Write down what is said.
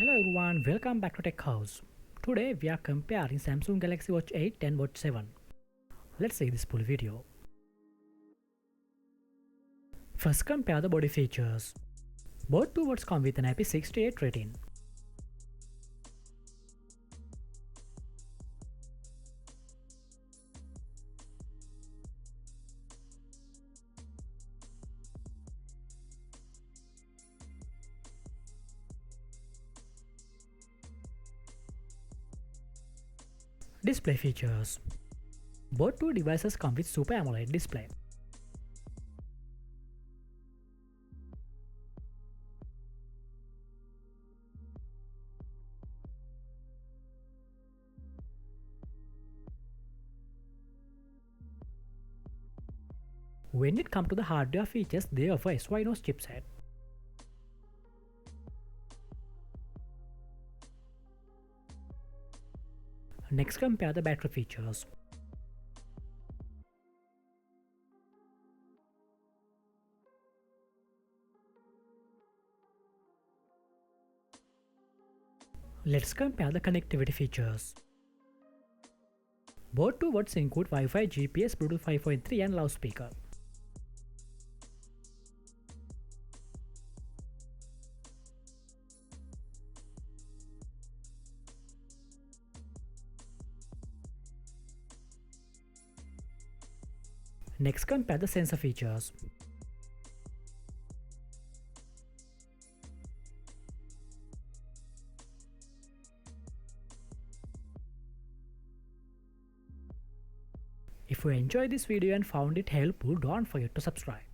Hello everyone, welcome back to Tech House. Today we are comparing Samsung Galaxy Watch 8 and Watch 7. Let's see this full video. First, compare the body features. Both two watches come with an IP68 rating. Display features. Both two devices come with Super AMOLED display. When it comes to the hardware features, they offer Exynos chipset. Next, compare the battery features. Let's compare the connectivity features. Both two watches include Wi-Fi, GPS, Bluetooth 5.3 and loudspeaker. Next, compare the sensor features. If you enjoyed this video and found it helpful, don't forget to subscribe.